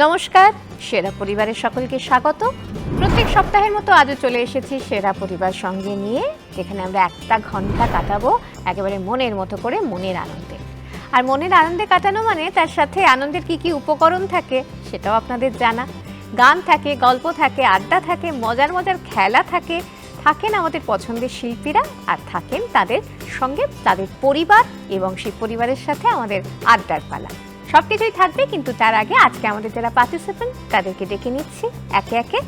নমস্কার, সেরা পরিবারের সকলকে স্বাগত। প্রত্যেক সপ্তাহের মতো আজও চলে এসেছি সেরা পরিবার সঙ্গে নিয়ে, যেখানে আমরা একটা ঘন্টা কাটাবো একেবারে মনের মতো করে, মনের আনন্দে। আর মনের আনন্দে কাটানো মানে তার সাথে আনন্দের কি কি উপকরণ থাকে সেটাও আপনাদের জানা। গান থাকে, গল্প থাকে, আড্ডা থাকে, মজার মজার খেলা থাকে, থাকেন আমাদের পছন্দের শিল্পীরা, আর থাকেন তাদের সঙ্গে তাদের পরিবার এবং সেই পরিবারের সাথে আমাদের আড্ডার পালা। সবকিছুই থাকবে, কিন্তু তার আগে আজকে আমাদের যারা পার্টিসিপেন্ট তাদেরকে ডেকে নিচ্ছি একে একে।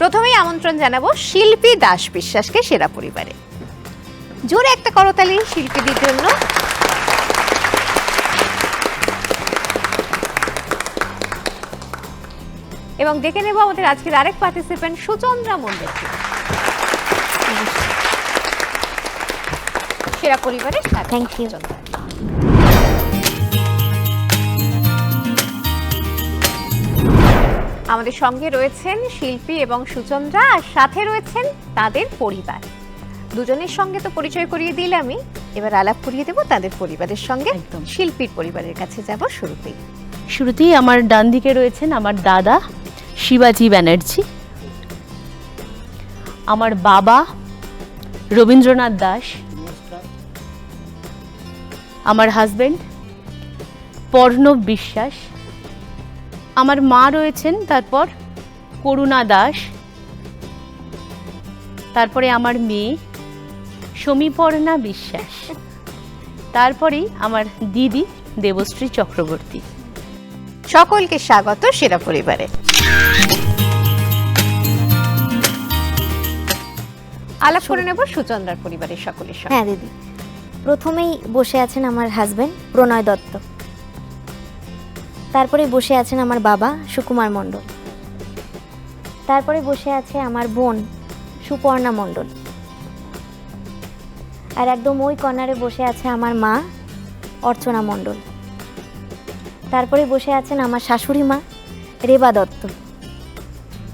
প্রথমেই আমন্ত্রণ জানাবো শিল্পী দাস বিশ্বাসকে সেরা পরিবারে। জোরে একটা করতালি শিল্পীদের জন্য। এবং ডেকে নেব আমাদের আজকের আরেক পার্টিসিপেন্ট সুচন্দ্রা মণ্ডলকে সেরা পরিবারে। Thank you. আমাদের সঙ্গে রয়েছেন শিল্পী এবং সুচন্দ্রা, আর সাথে রয়েছেন তাদের পরিবার। দুজনের সঙ্গে তো পরিচয় করিয়ে দিলামই, এবার আলাপ করিয়ে দেব তাদের পরিবারের সঙ্গে। একদম। শিল্পীর পরিবারের কাছে যাব শুরুতেই আমার ডান দিকে রয়েছেন আমার দাদা শিবাজি ব্যানার্জি, আমার বাবা রবীন্দ্রনাথ দাস, আমার হাজবেন্ড পর্ণব বিশ্বাস, আমার মা রয়েছেন তারপর করুণা দাস, তারপরে আমার মেয়ে সমীপর্ণা বিশ্বাস, তারপরেই আমার দিদি দেবশ্রী চক্রবর্তী। সকলকে স্বাগত সেরা পরিবারে। আলাপ করে নেব সুচন্দ্রার পরিবারের সকলের সঙ্গে। হ্যাঁ দিদি, প্রথমেই বসে আছেন আমার হাজবেন্ড প্রণয় দত্ত, তারপরে বসে আছেন আমার বাবা সুকুমার মণ্ডল, তারপরে বসে আছে আমার বোন সুপর্ণা মণ্ডল, আর একদম ওই কর্নারে বসে আছে আমার মা অর্চনা মণ্ডল, তারপরে বসে আছেন আমার শাশুড়ি মা রেবা দত্ত,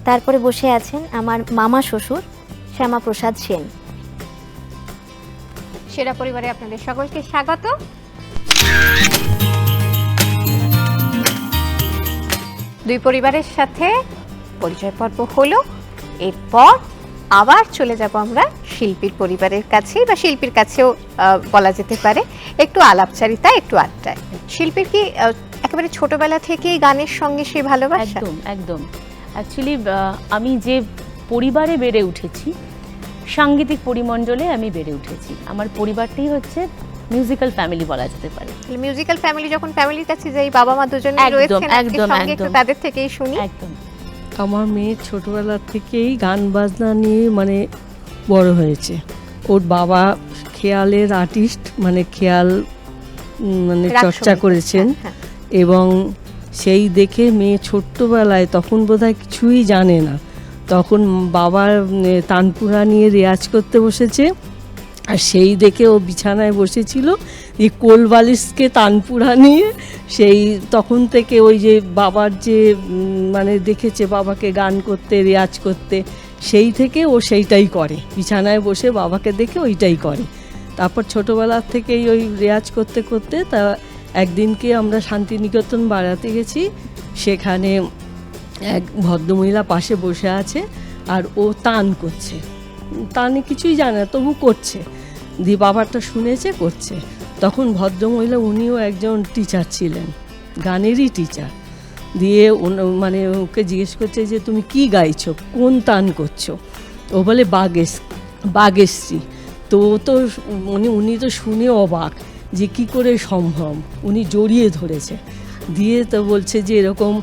তারপরে বসে আছেন আমার মামা শ্বশুর শ্যামাপ্রসাদ সেন। সেরা পরিবারে আপনাদের সকলকে স্বাগত। দুই পরিবারের সাথে পরিচয় পর্ব হলো, এরপর আবার চলে যাব আমরা শিল্পীর পরিবারের কাছে, বা শিল্পীর কাছেও বলা যেতে পারে, একটু আলাপচারিতা, একটু আড্ডায়। শিল্পীর কি একেবারে ছোটবেলা থেকেই গানের সঙ্গে সেই ভালোবাসা? একদম একদম। অ্যাকচুয়ালি আমি যে পরিবারে বেড়ে উঠেছি, সাংগীতিক পরিমণ্ডলে আমি বেড়ে উঠেছি। আমার পরিবারটাই হচ্ছে মিউজিক্যাল ফ্যামিলি বলা যেতে পারে। মিউজিক্যাল ফ্যামিলি, যখন ফ্যামিলির কাছে যাই, বাবা মা দুজনেই রয়েছেন, একদম একটু তাদের থেকেই শুনি। একদম। আমার মেয়ে ছোটবেলা থেকেই গান বাজনা নিয়ে মানে বড় হয়েছে। ওর বাবা খেয়ালের আর্টিস্ট, মানে খেয়াল মানে চর্চা করেছেন, এবং সেই দেখে মেয়ে ছোট্টবেলায়, তখন বোধহয় কিছুই জানে না, তখন বাবার তানপুরা নিয়ে রেয়াজ করতে বসেছে, আর সেই দেখে ও বিছানায় বসেছিল, এই কোলবালিশকে তানপুরা নিয়ে সেই তখন থেকে ওই যে বাবার যে মানে দেখেছে বাবাকে গান করতে, রেয়াজ করতে, সেই থেকে ও সেইটাই করে, বিছানায় বসে বাবাকে দেখে ওইটাই করে। তারপর ছোটোবেলার থেকেই ওই রেয়াজ করতে করতে তা একদিনকে আমরা শান্তিনিকেতন বেড়াতে গেছি, সেখানে এক ভদ্রমহিলা পাশে বসে আছে, আর ও তান করছে, তানে কিছুই জানে না তবু করছে, দিয়ে বাবারটা শুনেছে করছে। তখন ভদ্রমহিলা, উনিও একজন টিচার ছিলেন, গানেরই টিচার, দিয়ে মানে ওকে জিজ্ঞেস করছে যে তুমি কি গাইছো, কোন তান করছো? ও বলে বাগেশ্রী। তো উনি তো শুনে অবাক যে কি করে সম্ভব, উনি জড়িয়ে ধরেছে, দিয়ে তো বলছে যে এরকম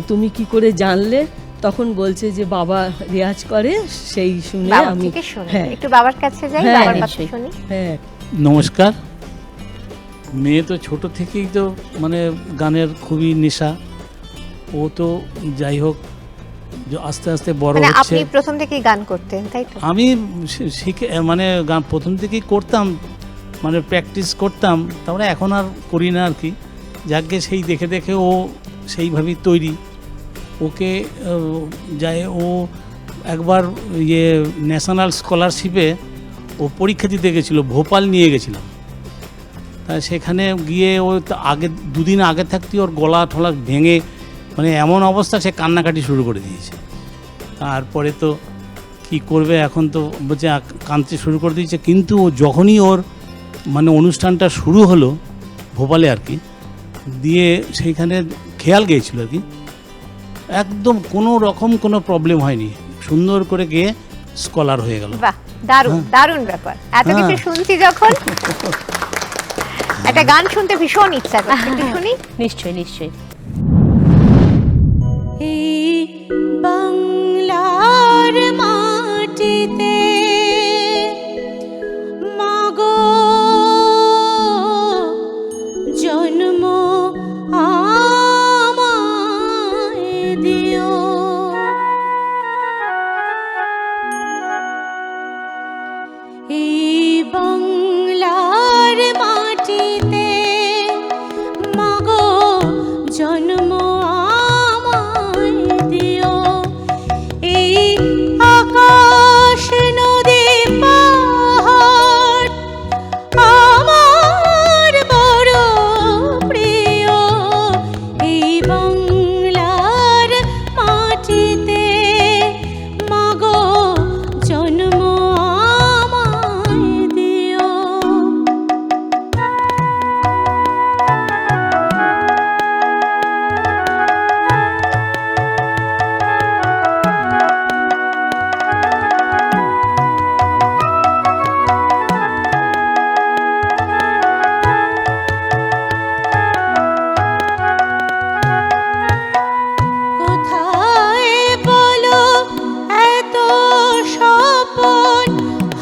তুমি কি করে জানলে? তখন বলছে যে বাবা রেয়াজ করে, সেই শুনে আমি। হ্যাঁ, একটু বাবার কাছে যাই, বাবার কথা শুনি। হ্যাঁ, নমস্কার। মেয়ে তো ছোট থেকেই তো মানে গানের খুবই নেশা, ও তো যাই হোক আস্তে আস্তে বড় হচ্ছে। আপনি প্রথম থেকেই গান করতেন, তাই তো? আমি শিখে মানে গান প্রথম থেকেই করতাম, মানে প্র্যাকটিস করতাম, তারপরে এখন আর করি না আর কি। যাকে সেই দেখে দেখে ও সেইভাবেই তৈরি। ওকে যায়, ও একবার ন্যাশনাল স্কলারশিপে ও পরীক্ষা দিতে গেছিলো, ভোপাল নিয়ে গেছিলাম। সেখানে গিয়ে ও আগে দুদিন আগে থাকতে ওর গলা ঠলা ভেঙে মানে এমন অবস্থা, সে কান্নাকাটি শুরু করে দিয়েছে। তারপরে তো কি করবে, এখন তো বলছে কাঁদতে শুরু করে দিয়েছে। কিন্তু যখনই ওর মানে অনুষ্ঠানটা শুরু হলো ভোপালে আর কি, দিয়ে সেইখানে খেয়াল গেয়েছিল আর কি, একদম কোনো রকম কোনো প্রবলেম হয়নি, সুন্দর করে গিয়ে স্কলার হয়ে গেল। বাহ, দারুণ দারুণ ব্যাপার। এত কিছু শুনছি যখন, একটা গান শুনতে ভীষণ ইচ্ছা করছে, একটু শুনি। নিশ্চয়ই নিশ্চয়ই। এই বাংলার মাটিতে মাগো জন্ম আমায় দিও, এই বাংলার মাটিতে মাগো জন্ম আমায় দিও, এই আকাশ নদী পাহাড় আমার বড় প্রিয়, এই বাংলার মাটিতে মাগো জন্ম আমায় দিও। কোথায় বলো এত স্বপন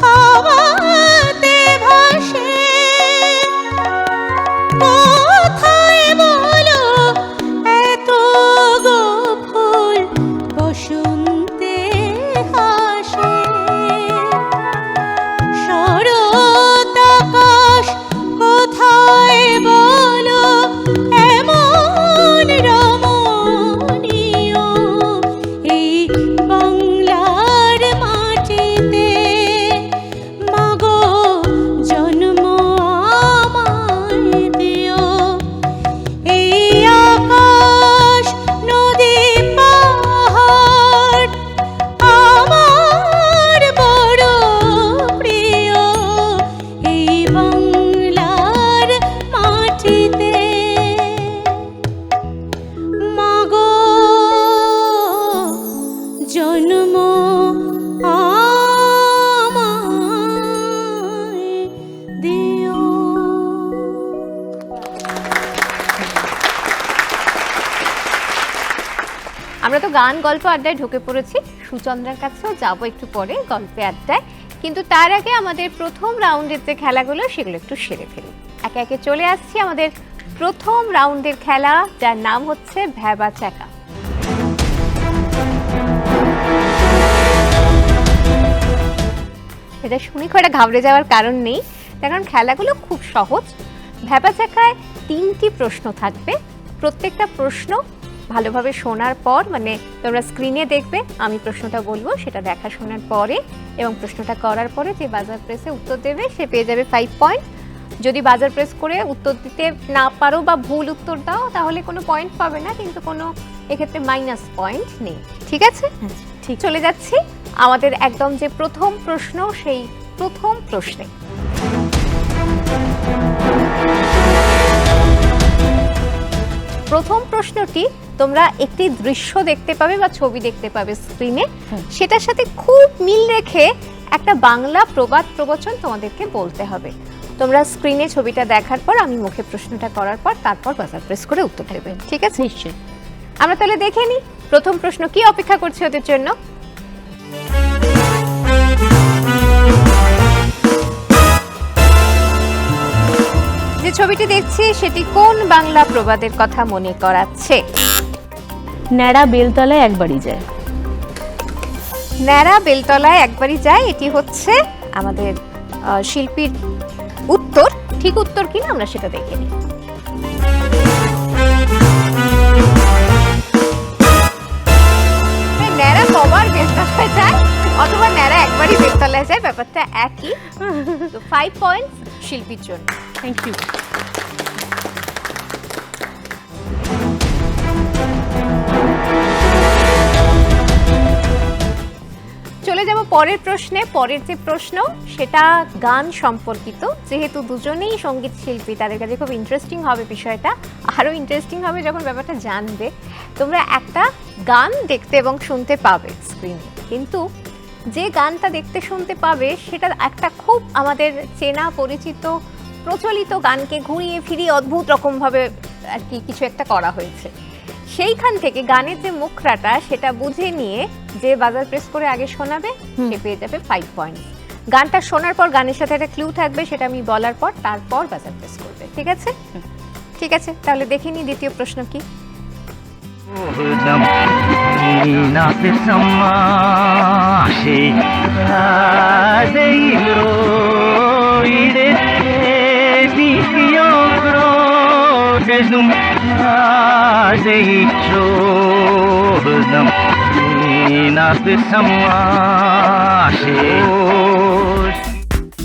হাওয়াতে ভাসে, কোথায় বলো এত গো ফুল বসন্তে হাসে, শরৎ আকাশ কোথায় বলো এমন রমণীয়, এই বাংলার মাটিতে মাগো জন্ম আমায় দিও, এই আকাশ নদী পাহাড় আমার বড় প্রিয়, এই বাংলার মাটিতে মাগো জন্ম আমায় দিও। আমরা তো গান গল্প আড্ডায় ঢুকে পড়েছি, সুচন্দ্রার কাছেও যাবো একটু পরে গল্পে আড্ডায়, কিন্তু তার আগে আমাদের প্রথম রাউন্ডের যে খেলাগুলো সেগুলো একটু সেরে ফেলি। একে একে চলে আসছি আমাদের প্রথম রাউন্ডের খেলা, যার নাম হচ্ছে ভ্যাবা চাকা। এটা শুনে খুব একটা ঘাবড়ে যাওয়ার কারণ নেই, তার কারণ খেলাগুলো খুব সহজ। ভ্যাবা চাকায় 3টি প্রশ্ন থাকবে, প্রত্যেকটা প্রশ্ন ভালোভাবে শোনার পর, মানে তোমরা স্ক্রিনে দেখবে, আমি প্রশ্নটা বলবো, সেটা দেখা শোনার পরে এবং প্রশ্নটা করার পরে যে বাজার প্রেসে উত্তর দেবে সে পেয়ে যাবে 5 পয়েন্ট। যদি বাজার প্রেস করে উত্তর দিতে না পারো বা ভুল উত্তর দাও তাহলে কোনো পয়েন্ট পাবে না, কিন্তু কোনো এক্ষেত্রে মাইনাস পয়েন্ট নেই। ঠিক আছে, ঠিক। চলে যাচ্ছি আমাদের একদম যে প্রথম প্রশ্ন, সেই প্রথম প্রশ্নে। প্রথম প্রশ্নটি, তোমরা একটি দৃশ্য দেখতে পাবে বা ছবি দেখতে পাবে স্ক্রিনে, সেটার সাথে খুব মিল রেখে একটা বাংলা প্রবাদ প্রবচন তোমাদেরকে বলতে হবে। তোমরা স্ক্রিনে ছবিটা দেখার পর, আমি মুখে প্রশ্নটা করার পর, তারপর বাজার প্রেস করে উত্তর দেবে। ঠিক আছে, নিশ্চয়ই। আমরা তাহলে দেখে নিই প্রথম প্রশ্ন কি অপেক্ষা করছে ওদের জন্য। যে ছবিটি দেখছি সেটি কোন বাংলা প্রবাদের কথা মনে করাচ্ছে? ন্যাড়া বেলতলায় একবারই যায়। ন্যাড়া বেলতলায় একবারই যায়, এটি হচ্ছে আমাদের শিল্পীর উত্তর। ঠিক উত্তর কিনা আমরা সেটা দেখে নিই। ন্যাড়া কবার বেলতলায় যায় অথবা ন্যাড়া একবারই বেলতলায় যায়, ব্যাপারটা একই। তো 5 পয়েন্ট শিল্পীর জন্য। Thank you. পরের প্রশ্নে। পরের যে প্রশ্ন সেটা গান সম্পর্কিত। যেহেতু দুজনেই সঙ্গীত শিল্পী, তাদের কাছে খুব ইন্টারেস্টিং হবে বিষয়টা। আরও ইন্টারেস্টিং হবে যখন ব্যাপারটা জানবে। তোমরা একটা গান দেখতে এবং শুনতে পাবে স্ক্রিনে, কিন্তু যে গানটা দেখতে শুনতে পাবে সেটা একটা খুব আমাদের চেনা পরিচিত প্রচলিত গানকে ঘুরিয়ে ফিরিয়ে অদ্ভুত রকমভাবে আর কি কিছু একটা করা হয়েছে। সেইখান থেকে গানের যে মুখরাটা সেটা বুঝে নিয়ে যে বাজার প্রেস করে আগে শোনাবে সে পেয়ে যাবে 5 পয়েন্ট। গানটা শোনার পর গানের সাথে একটা ক্লু থাকবে, সেটা আমি বলার পর তারপর বাজার প্রেস করবে। ঠিক আছে? ঠিক আছে, তাহলে দেখে নিই দ্বিতীয় প্রশ্ন কি।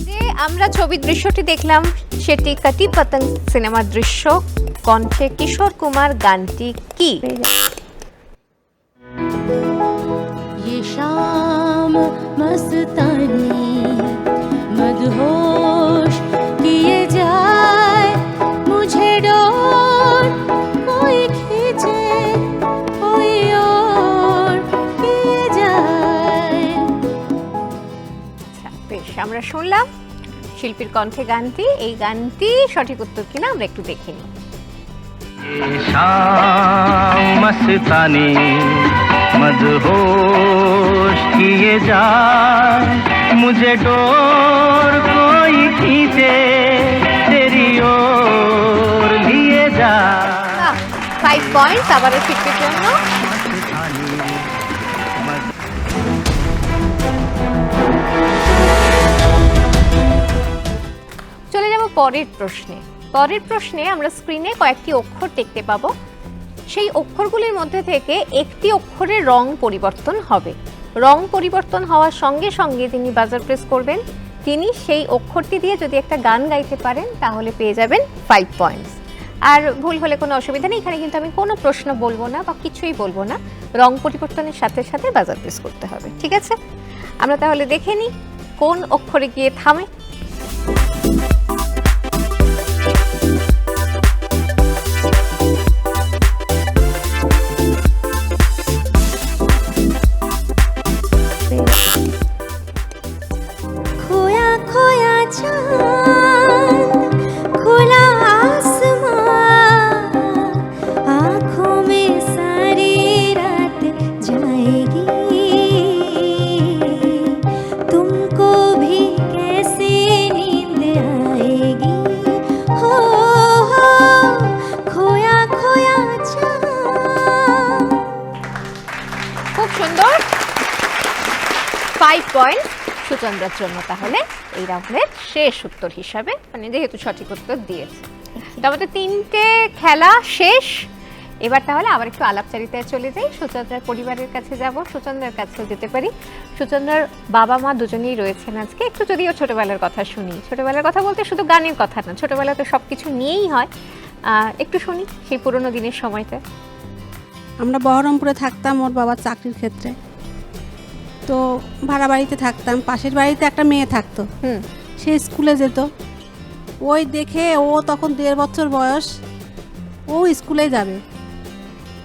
যে আমরা ছবির দৃশ্যটি দেখলাম সেটি কাটি পতঙ্গ সিনেমার দৃশ্য। কণ্ঠে কিশোর কুমার, গানটি কি? ये शाम मस्तानी मदहोश किए जाए मुझे डोर कोई खींचे कोई और किए जाए। আচ্ছা, বেশ, আমরা শুনলাম শিল্পীর কণ্ঠে গানটি। এই গানটি সঠিক উত্তর কিনা আমরা একটু দেখে নিই। शाम मस्तानी मदहोश किए जाए मुझे डोर कोई खींचे तेरी ओर लिए जाए 5 পয়েন্ট আবারও শিল্পীর জন্য। চলে যাব পরের প্রশ্নে। পরের প্রশ্নে আমরা স্ক্রিনে কয়েকটি অক্ষর দেখতে পাবো। সেই অক্ষরগুলির মধ্যে থেকে একটি অক্ষরের রং পরিবর্তন হবে। রং পরিবর্তন হওয়ার সঙ্গে সঙ্গে যিনি বাজার প্রেস করবেন তিনি সেই অক্ষরটি দিয়ে যদি একটা গান গাইতে পারেন তাহলে পেয়ে যাবেন 5 পয়েন্টস। আর ভুল হলে কোনো অসুবিধা নেই, এখানে কিন্তু আমি কোনো প্রশ্ন বলবো না বা কিছুই বলবো না। রং পরিবর্তনের সাথে সাথে বাজার প্রেস করতে হবে। ঠিক আছে, আমরা তাহলে দেখে নিই কোন অক্ষরে গিয়ে থামে। खोया खोया चांद खुला आसमां आँखों में सारी रात जाएगी तुमको भी कैसे नींद आएगी हो खोया खोया चांद। খুব সুন্দর, 5 পয়েন্ট সুচন্দ্রার জন্য। তাহলে এই রাউন্ডের শেষ উত্তর হিসাবে, মানে যেহেতু সঠিক উত্তর দিয়েছে, তো আমাদের 3টে খেলা শেষ। এবার তাহলে আবার একটু আলাপচারিতায় চলে যাই। সুচন্দ্রার পরিবারের কাছে যাব, সুচন্দ্রার কাছেও যেতে পারি। সুচন্দ্রার বাবা মা দুজনেই রয়েছেন আজকে। একটু যদিও ছোটবেলার কথা শুনি। ছোটবেলার কথা বলতে শুধু গানের কথা না, ছোটবেলা তো সব কিছু নিয়েই হয়। একটু শুনি সেই পুরোনো দিনের সময়টা। আমরা বহরমপুরে থাকতাম ওর বাবার চাকরির ক্ষেত্রে, তো ভাড়া বাড়িতে থাকতাম। পাশের বাড়িতে একটা মেয়ে থাকতো, সে স্কুলে যেত। ওই দেখে ও তখন 1.5 বছর বয়স, ও স্কুলে যাবে,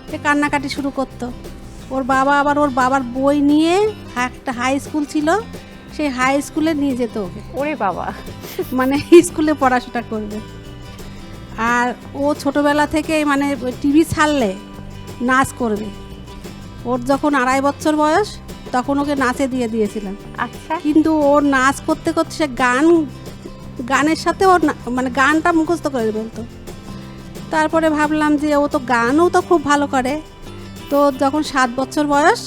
সে কান্নাকাটি শুরু করতো। ওর বাবা আবার ওর বাবার বই নিয়ে একটা হাই স্কুল ছিল, সেই হাই স্কুলে নিয়ে যেত ওকে, ওরে বাবা, মানে স্কুলে পড়াশোনা করবে। আর ও ছোটবেলা থেকেই মানে টিভি ছাড়লে নাচ করবে। ওর যখন 2.5 বছর বয়স তখন ওকে নাচে দিয়ে দিয়েছিলাম। আচ্ছা, কিন্তু ওর নাচ করতে করতে সে গানের সাথে ওর মানে গানটা মুখস্থ করে বলতো। তারপরে ভাবলাম যে ও তো গানও তো খুব ভালো করে, তো যখন 7 বছর বয়স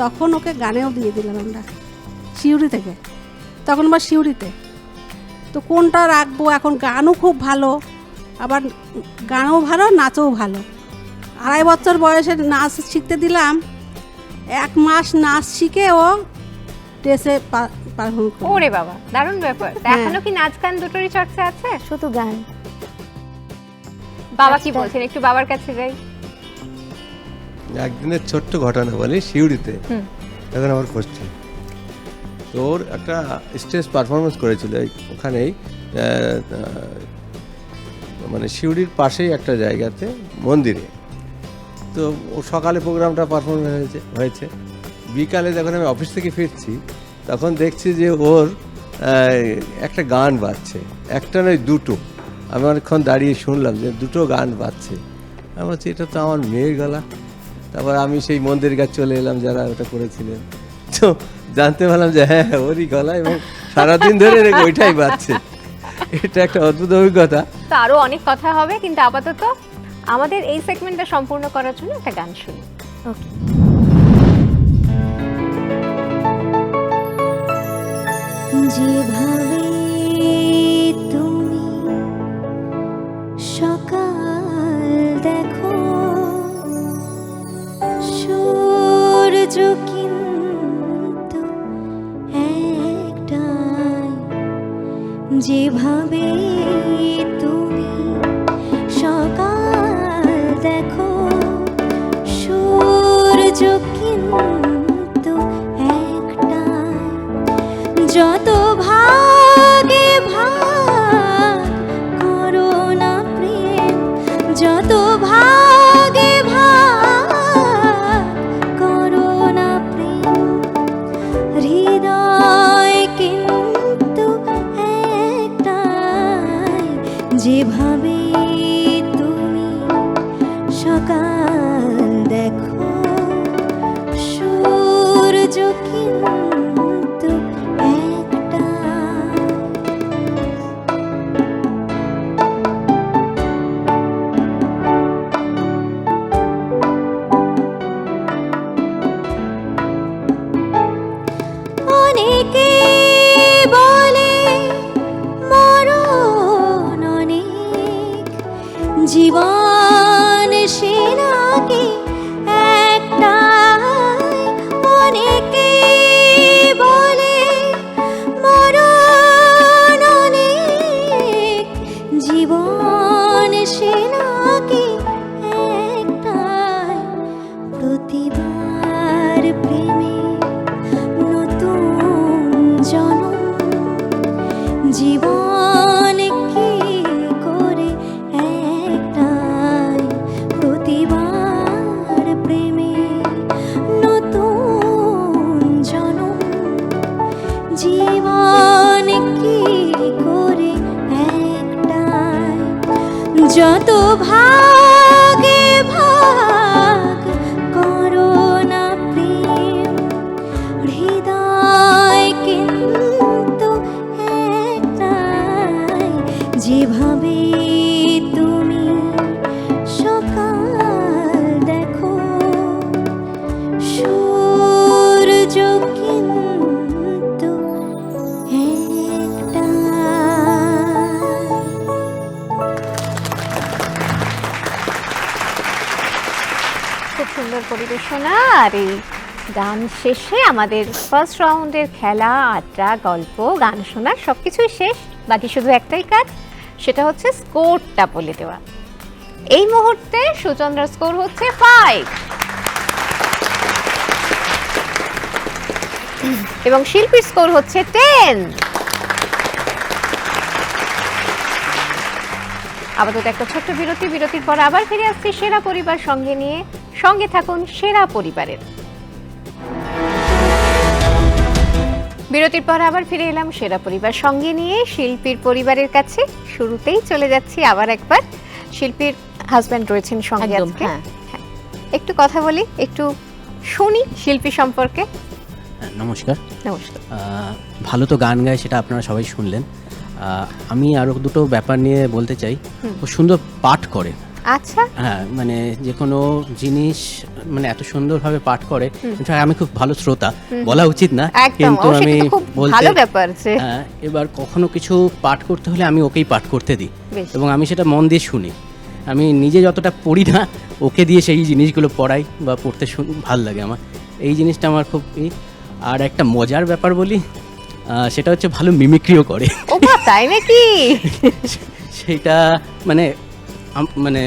তখন ওকে গানেও দিয়ে দিলাম আমরা সিউড়ি থেকে। তখন আবার সিউড়িতে, তো কোনটা রাখবো এখন? গানও খুব ভালো, আবার গানও ভালো, নাচও ভালো। 2.5 বছর বয়সে নাচ শিখতে দিলাম। 1 মাস নাচ শিখে ও ড্রেসে পারফর্ম করে। ওরে বাবা, দারুণ ব্যাপার। তা হ্যাঁ। এখনো কি নাচ গান দুটোরই চর্চা আছে? শুধু গান। বাবা কি আচ্ছা। বলছেন, একটু বাবার কাছে যাই। একদিনের ছোট্ট ঘটনা বলি। শিউড়িতে হুম। এখন আমার কোশ্চেন, তো ওর একটা স্টেজ পারফরমেন্স করেছিল ওখানেই মানে সিউড়ির পাশেই একটা জায়গাতে মন্দিরে। তো ও সকালে প্রোগ্রামটা পারফরমেন্স হয়েছে, বিকালে যখন আমি অফিস থেকে ফিরছি তখন দেখছি যে ওর একটা গান বাজছে, একটা নয় দুটো। আমি অনেকক্ষণ দাঁড়িয়ে শুনলাম যে দুটো গান বাজছে। আমি বলছি এটা তো আমার মেয়ের গলা। তারপর আমি সেই মন্দিরের কাছে চলে এলাম যারা ওটা করেছিলেন, তো জানতে পারলাম যে হ্যাঁ ওরই গলা এবং সারাদিন ধরে ওইটাই বাজছে। এটা একটা অদ্ভুত অভিজ্ঞতা। তো আরো অনেক কথা হবে, কিন্তু আপাতত আমাদের এই সেগমেন্টটা সম্পূর্ণ করার জন্য একটা গান শুনি। ওকে। যেভাবে তুমি সকাল দেখো, সূর্য কিন্তু একটাই। যেভাবে তুমি সকাল দেখো, সূর্য কিন্তু একটাই। যত ভাগে ভাগ করো না প্রেম, যত ভাগে ভাগ করো না প্রেম, হৃদয় কিন্তু একটাই। যেভাবে তুমি সকাল দেখো, সূর্য কিন্তু অনেকে বলে মরণ অনেক, জীবন সে নাকি একটাই। অনেকে বলে মরণ অনেক, জীবন সে নাকি একটাই। প্রতিবার প্রেমে নতুন জনম, জীবন কি করে একটাই। প্রতিবার প্রেমে নতুন জনম, জীবন কি করে একটাই। যত ভাগে ভাগ করো না প্রেম, হৃদয় কিন্তু একটাই। যেভাবে তুমি সকাল দেখো, সূর্য কিন্তু একটাই। খুব সুন্দর পরিবেশনা। আর এই গান শেষে আমাদের ফার্স্ট রাউন্ডের খেলা, আড্ডা, গল্প, গান শোনা সবকিছুই শেষ। বাকি শুধু একটাই কাজ, সেটা হচ্ছে স্কোরটা বলে দেওয়া। এই মুহূর্তে সুচন্দ্রার স্কোর হচ্ছে 5 এবং শিল্পীর স্কোর হচ্ছে 10। আপাতত একটা ছোট্ট বিরতি, বিরতির পর আবার ফিরে আসছি সেরা পরিবার সঙ্গে নিয়ে। সঙ্গে থাকুন সেরা পরিবারের। বিরতির পর আবার ফিরে এলাম সেরা পরিবার সঙ্গে নিয়ে শিল্পীর পরিবারের কাছে। শুরুতেই চলে যাচ্ছি আবার একবার, শিল্পীর হাজব্যান্ড রয়েছেন সঙ্গে একদম, আজকে। হ্যাঁ। হ্যাঁ, একটু কথা বলি, একটু শুনি শিল্পী সম্পর্কে। নমস্কার। নমস্কার। ভালো তো গান গায়, সেটা আপনারা সবাই শুনলেন। আমি আরও দুটো ব্যাপার নিয়ে বলতে চাই। ও সুন্দর পাঠ করে। আচ্ছা। হ্যাঁ, মানে যে কোনো জিনিস মানে এত সুন্দরভাবে পাঠ করে। আমি খুব ভালো শ্রোতা, বলা উচিত না, কিন্তু আমি ভালো ব্যাপার যে হ্যাঁ, এবার কখনো কিছু পাঠ করতে হলে আমি ওকেই পাঠ করতে দিই বেশ। এবং আমি সেটা মন দিয়ে শুনি। আমি নিজে যতটা পড়ি না, ওকে দিয়ে সেই জিনিসগুলো পড়াই বা পড়তে ভাল লাগে আমার। এই জিনিসটা আমার খুব আর একটা মজার ব্যাপার বলি, সেটা হচ্ছে ভালো মিমিক্রিও করে। ও তাই নাকি? সেটা মানে মানে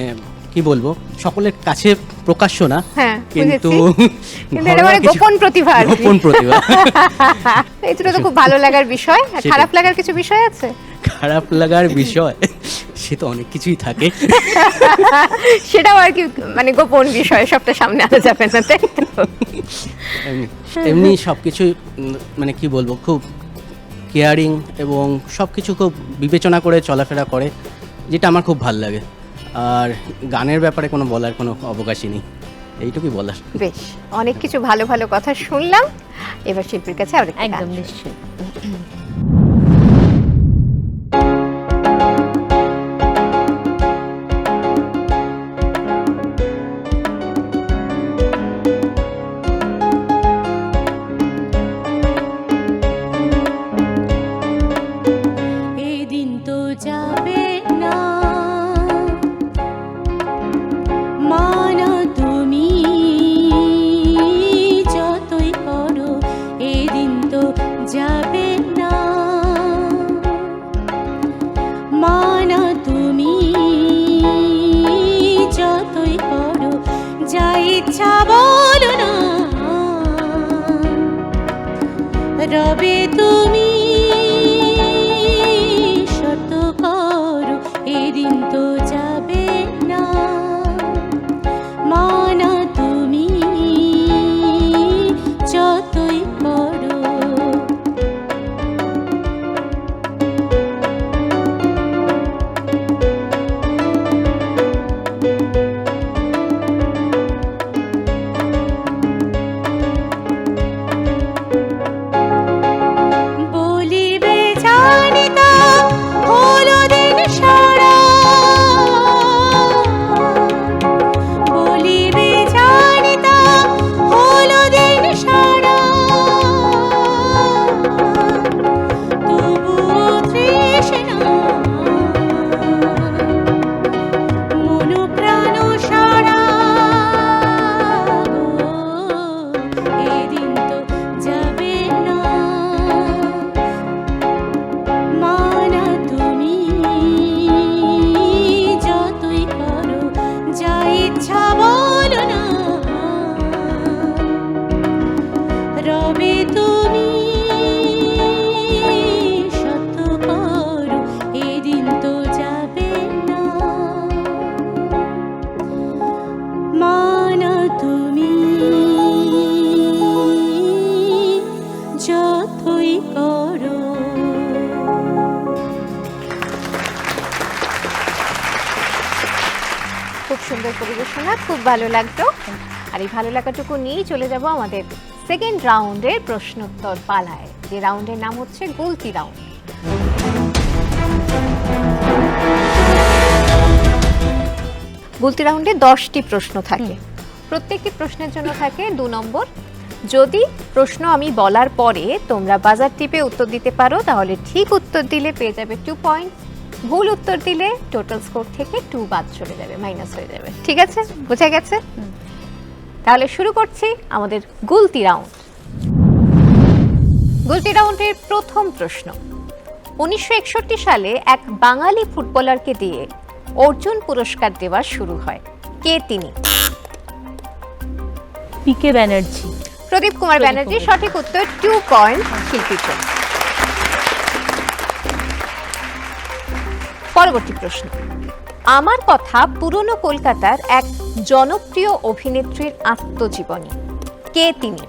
কি বলবো, সকলের কাছে প্রকাশ্য না, হ্যাঁ, কিন্তু কিন্তু এটা মানে ঘরোয়া কিছু- গোপন প্রতিভা আর কি। গোপন প্রতিভা। এটা তো খুব ভালো লাগার বিষয়। আর সেটাই। খারাপ লাগার কিছু বিষয় আছে? খারাপ লাগার বিষয় সে তো অনেক কিছুই থাকে। সেটাও আর কি মানে গোপন বিষয়, সবটা সামনে আনা যাবে না, তাই তো? এমনি সব কিছু মানে কি বলবো, খুব কেয়ারিং এবং সব কিছু খুব বিবেচনা করে চলাফেরা করে, যেটা আমার খুব ভালো লাগে। আর গানের ব্যাপারে কোনো বলার কোনো অবকাশই নেই, এইটুকুই বলার। বেশ, অনেক কিছু ভালো ভালো কথা শুনলাম। এবার শিল্পীর কাছে আবার একটা গান একদম শুনি। নিশ্চয়ই। এদিন তো যাবে না, মানা তুমি যতই করো, এদিন তো যাবে না, মানা তুমি যতই করো, যা ইচ্ছা বলো না, রবে তুমি শত করো, এদিন তো যাবে না, মানা তুমি যতই করো। বলিবে জানিতা হলো দিন সারা, বলিবে জানিতা হলো দিন সারা, তবুও তৃষ্ণা মন প্রাণ সারা, এদিন তো যাবে না, মানা তুমি যতই করো, যা ইচ্ছা বলো না, রবে তুমি সত্য করো, এদিন তো যাবে না, মানা তুমি যতই করো। খুব সুন্দর পরিবেশনা, খুব ভালো লাগতো। আর এই ভালো লাগাটুকু নিয়েই চলে যাব আমাদের সেকেন্ড রাউন্ডের প্রশ্নোত্তর পালায়, যে রাউন্ডের নাম হচ্ছে গুলতি রাউন্ড। গুলতি রাউন্ডে 10টি প্রশ্ন থাকে, প্রত্যেকটি প্রশ্নের জন্য থাকে 2 নম্বর। যদি প্রশ্ন আমি বলার পরে তোমরা বাজার টিপে উত্তর দিতে পারো, তাহলে ঠিক উত্তর দিলে পেয়ে যাবে 2 পয়েন্ট, ভুল উত্তর দিলে টোটাল স্কোর থেকে 2 বাদ চলে যাবে, মাইনাস হয়ে যাবে। ঠিক আছে, বোঝা গেছে? তাহলে শুরু করছি আমাদের গুলতি রাউন্ড। গুলতি রাউন্ডের প্রথম প্রশ্ন, 1961 সালে এক বাঙালি ফুটবলারকে দিয়ে অর্জুন পুরস্কার দেওয়া শুরু হয়, কে তিনি? পিকে ব্যানার্জি। প্রদীপ কুমার ব্যানার্জি সঠিক উত্তর, 2 পয়েন্ট শিল্পীর জন্য। পরবর্তী প্রশ্ন, আমার কথা পুরনো কলকাতার এক জনপ্রিয় অভিনেত্রীর আত্মজীবনী, কে তিনি?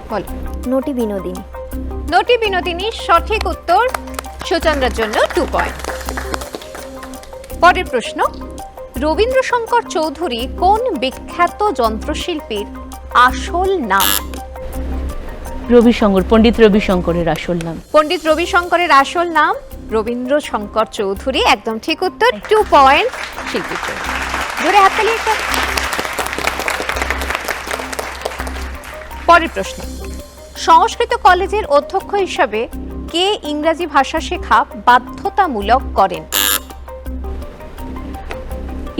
বল। নটি বিনোদিনী। নটি বিনোদিনী সঠিক উত্তর, সুচন্দ্রার জন্য 2 পয়েন্ট। পরের প্রশ্ন, রবীন্দ্রশঙ্কর চৌধুরী কোন বিখ্যাত যন্ত্রশিল্পীর আসল নাম? রবিশঙ্কর, পণ্ডিত রবিশঙ্করের আসল নাম। পণ্ডিত রবিশঙ্করের আসল নাম রবীন্দ্রশঙ্কর চৌধুরী, একদম ঠিক উত্তর, 2 পয়েন্ট শিল্পীর জন্য। জোরে হাততালি একটা। পরের প্রশ্ন, সংস্কৃত কলেজের অধ্যক্ষ হিসাবে কে ইংরেজি ভাষা শেখা বাধ্যতামূলক করেন?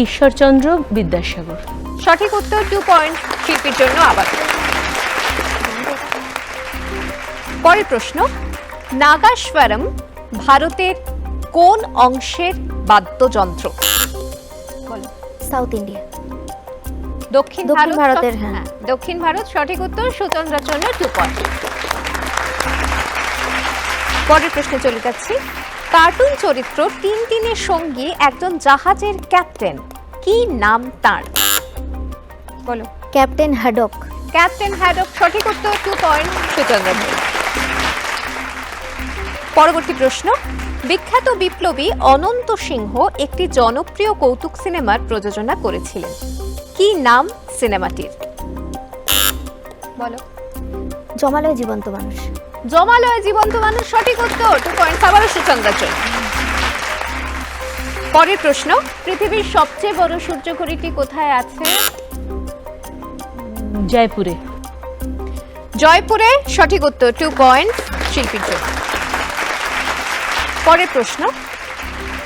ঈশ্বরচন্দ্র বিদ্যাসাগর। সঠিক উত্তর, 2 পয়েন্ট শিল্পীর জন্য আবার। পরের প্রশ্ন, নাগাস্বরম ভারতের কোন অংশের বাদ্যযন্ত্র? বলো। South India. দক্ষিণ দক্ষিণ ভারতের, সঠিক- হ্যাঁ। দক্ষিণ ভারত সঠিক উত্তর, সুচন্দ্রার জন্য 2 পয়েন্ট। পরের প্রশ্নে চলে যাচ্ছি। কার্টুন চরিত্র টিনটিনের সঙ্গী একজন জাহাজের ক্যাপ্টেন, কি নাম তার? বলো। ক্যাপ্টেন হাডক। ক্যাপ্টেন হ্যাডক সঠিক উত্তর, 2 পয়েন্ট সুচন্দ্রার জন্য। পরবর্তী প্রশ্ন। বিখ্যাত বিপ্লবী অনন্ত সিংহ একটি জনপ্রিয় কৌতুক সিনেমার প্রযোজনা করেছিলেন, কি নাম সিনেমাটির? বলো। জমালয় জীবন্ত মানুষ। জমালয় জীবন্ত মানুষ সঠিক উত্তর, 2 পয়েন্ট আবারও সুচন্দ্রার জন্য। পরের প্রশ্ন। পৃথিবীর সবচেয়ে বড় সূর্যঘড়িটি কোথায় আছে? জয়পুরে। জয়পুরে সঠিক উত্তর, 2 পয়েন্ট শিল্পীর জন্য। পরের প্রশ্ন।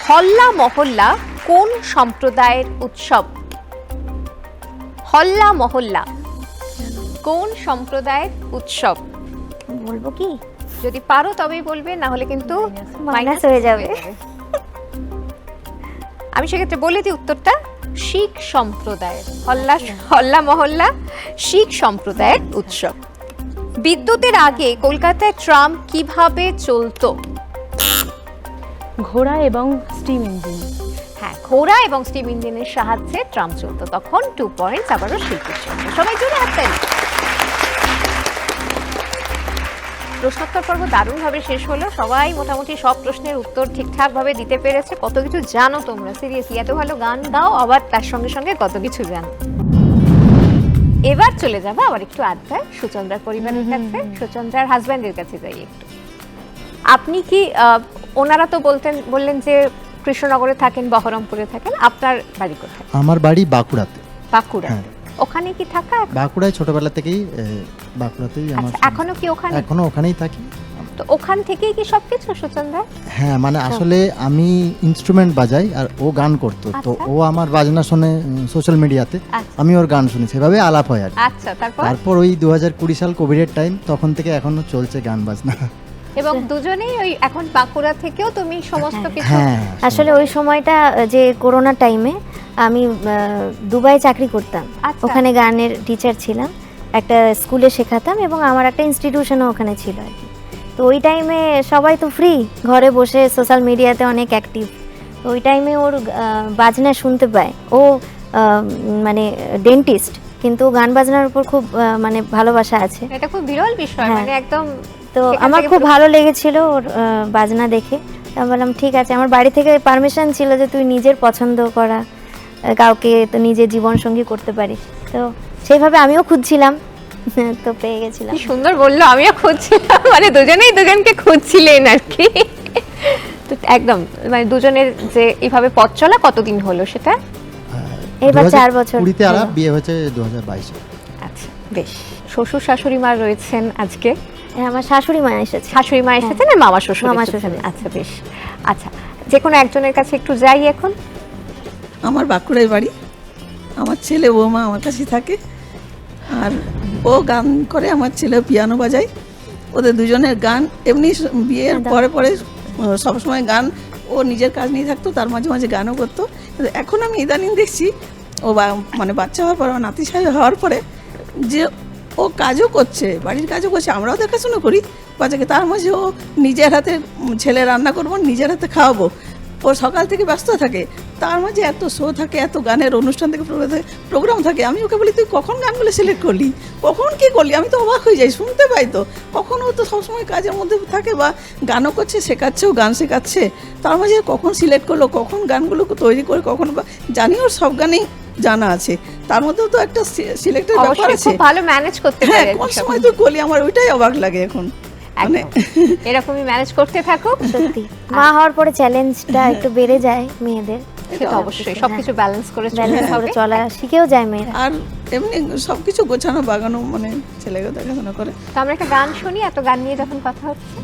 হল্লা মহল্লা কোন সম্প্রদায়ের উৎসব? হল্লা মহল্লা কোন সম্প্রদায়ের উৎসব? বলবো কি? যদি পারো তবেই বলবে, না হলে কিন্তু মাইনাস হয়ে যাবে। আমি সেক্ষেত্রে বলে দিই উত্তরটা, শিখ সম্প্রদায়ের। হল্লা মহল্লা শিখ সম্প্রদায়ের উৎসব। বিদ্যুতের আগে কলকাতায় ট্রাম কিভাবে চলতো? ঘোড়া এবং স্টিম ইঞ্জিন। হ্যাঁ, ঘোড়া এবং স্টিম ইঞ্জিনের সাহায্যে ট্রাম চলতো তখন। 2 পয়েন্ট আবারও শিল্পীর জন্য। সবাই জোরে হাততালি। প্রশ্নোত্তর পর্ব দারুণভাবে শেষ হলো। সবাই মোটামুটি সব প্রশ্নের উত্তর ঠিকঠাকভাবে দিতে পেরেছে। কত কিছু জানো তোমরা, সিরিয়াসলি এত ভালো গান গাও, আবার তার সঙ্গে সঙ্গে কত কিছু জানো। এবার চলে যাবো আবার একটু আড্ডায় সুচন্দ্রার পরিবারের কাছে, সুচন্দ্রার হাজব্যান্ডের কাছে যাই একটু। আপনি কি ওনারা তো বললেন যে কৃষ্ণনগরে থাকেন, বহরমপুরে থাকেন, আপনার বাড়ি কোথায়? আমার বাড়ি বাঁকুড়াতে। বাঁকুড়া। হ্যাঁ। ওখানে কি থাকা? বাঁকুড়ায় ছোটবেলা থেকেই বাঁকুড়াতেই আমার। আচ্ছা, এখনো কি ওখানে? এখনো ওখানেই থাকি। তো ওখান থেকেই কি সবকিছু সুচন্দ্রা? হ্যাঁ, মানে আসলে আমি ইনস্ট্রুমেন্ট বাজাই আর ও গান করতো, তো আচ্ছা। ও আমার বাজনা শুনে সোশ্যাল মিডিয়াতে, আচ্ছা। আমি ওর গান শুনি, সেভাবে আলাপ হয় আর কি। আচ্ছা, তারপর? তারপর ওই 2020 সাল কোভিডের টাইম, তখন থেকে এখনো চলছে গান বাজনা। এবং দুজনেই ওই এখন বাঁকুড়া থেকেও তুমি সমস্ত কিছু? হ্যাঁ, আসলে ওই সময়টা যে করোনা টাইমে আমি দুবাই চাকরি করতাম। আচ্ছা। ওখানে গানের টিচার ছিলাম, একটা স্কুলে শেখাতাম এবং আমার একটা ইনস্টিটিউশনও ওখানে ছিল আর কি। তো ওই টাইমে সবাই তো ফ্রি, ঘরে বসে সোশ্যাল মিডিয়াতে অনেক অ্যাক্টিভ। তো ওই টাইমে ওর বাজনা শুনতে পায়। ও মানে ডেন্টিস্ট, কিন্তু গান বাজনার উপর খুব মানে ভালোবাসা আছে। এটা খুব বিরল বিষয়, হ্যাঁ। মানে একদম। তো সেখান আমার থেকে খুব ভালো লেগেছিল ওর বাজনা দেখে। আমি বললাম ঠিক আছে, আমার বাড়ি থেকে পারমিশন ছিল যে তুই নিজের পছন্দ করা কাউকে তো নিজের জীবন সঙ্গী করতে পারিস। তো সেইভাবে আমিও খুঁজছিলাম, তো পেয়ে গেছিলাম। কি সুন্দর বললো, আমিও খুঁজছিলাম, মানে দুজনেই দুজনকে খুঁজছিলেন আর কি। তো একদম মানে দুজনের যে এইভাবে পথ চলা কতদিন হলো সেটা? এবার 4 বছর। 2020 আর বিয়ে হয়েছে 2022। আচ্ছা, বেশ। শ্বশুর শাশুড়ি মা রয়েছেন আজকে? আমার শাশুড়ি মা এসেছে। শাশুড়ি মা এসেছেন আর মামা শ্বশুর মামা এসেছেন। শ্বশুর। আচ্ছা, বেশ। আচ্ছা, যে কোনো একজনের কাছে একটু যাই এখন। আমার বাঁকুড়ায় বাড়ি, আমার ছেলে বৌমা আমার কাছে থাকে, আর ও গান করে, আমার ছেলে পিয়ানো বাজায়। ওদের দুজনের গান এমনি বিয়ের পরে পরে সবসময় গান, ও নিজের কাজ নিয়ে থাকতো, তার মাঝে মাঝে গানও করতো। কিন্তু এখন আমি ইদানিং দেখছি ও মানে বাচ্চা হওয়ার পরে, আমার নাতি হওয়ার পরে, যে ও কাজও করছে, বাড়ির কাজও করছে, আমরাও দেখাশুনো করি বাচ্চাকে, তার মাঝে ও নিজের হাতে ছেলে রান্না করবো, নিজের হাতে খাওয়াবো। ও সকাল থেকে ব্যস্ত থাকে, তার মাঝে এত শো থাকে, এত গানের অনুষ্ঠান থেকে প্রোগ্রাম থাকে। আমি ওকে বলি তুই কখন গানগুলো সিলেক্ট করলি, কখন কী করলি? আমি তো অবাক হয়ে যাই, শুনতে পাই তো। কখন ও তো সবসময় কাজের মধ্যে থাকে, বা গানও করছে, শেখাচ্ছেও, গান শেখাচ্ছে, তার মাঝে কখন সিলেক্ট করলো, কখন গানগুলো তৈরি করে, কখন জানি ওর সব গানেই জানা আছে, তার মধ্যেও তো একটা সিলেক্টের ব্যাপার আছে। খুব ভালো ম্যানেজ করতে পারে। হ্যাঁ, কোন সময় তুই করলি, আমার ওইটাই অবাক লাগে এখন। মানে এরকমই ম্যানেজ করতে থাকো। সত্যি মা হওয়ার পরে চ্যালেঞ্জটা একটু বেড়ে যায় মেয়েদের। সেটা অবশ্যই, সবকিছু ব্যালেন্স করে চলা শিখেও যায় মেয়েরা। আর এমনি সবকিছু গোছানো বাগানো, মানে ছেলেকে দেখাশোনা করে। তো আমরা একটা গান শুনি, এত গান নিয়ে যখন কথা হচ্ছে।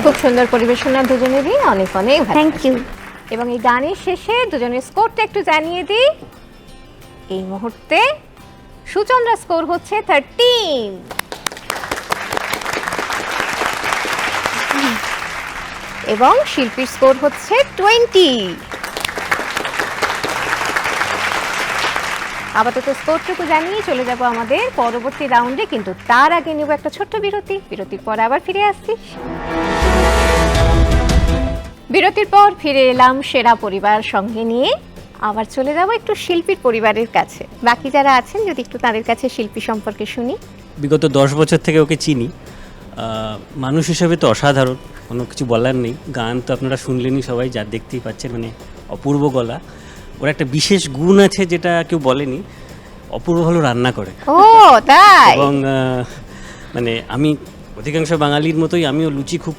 খুব সুন্দর পরিবেশনা দুজনেরই, অনেক অনেক থ্যাংক ইউ। এবং এই গানের শেষে দুজনের স্কোরটা একটু জানিয়ে দিই। এই মুহূর্তে সুচন্দ্রা স্কোর হচ্ছে 13, এবং শিল্পীর স্কোর হচ্ছে 20। আপাতত স্কোরটুকু জানিয়ে চলে যাব আমাদের পরবর্তী রাউন্ডে, কিন্তু তার আগে নেব একটা ছোট্ট বিরতি। বিরতির পর আবার ফিরে আসছি। বিরতির পর ফিরে এলাম সেরা পরিবার সঙ্গে নিয়ে। আবার চলে যাব একটু শিল্পীর পরিবারের কাছে। বাকি যারা আছেন যদি একটু তাদের কাছে শিল্পী সম্পর্কে শুনি। বিগত 10 বছর থেকে ওকে চিনি। মানুষ হিসেবে তো অসাধারণ, কোনো কিছু বলার নেই। গান তো আপনারা শুনলেনই সবাই, যা দেখতেই পাচ্ছেন, মানে অপূর্ব গলা। ওর একটা বিশেষ গুণ আছে যেটা কেউ বলেনি, অপূর্ব ভালো রান্না করে। ও তাই? এবং মানে আমি অধিকাংশ বাঙালির মতোই আমিও লুচি খুব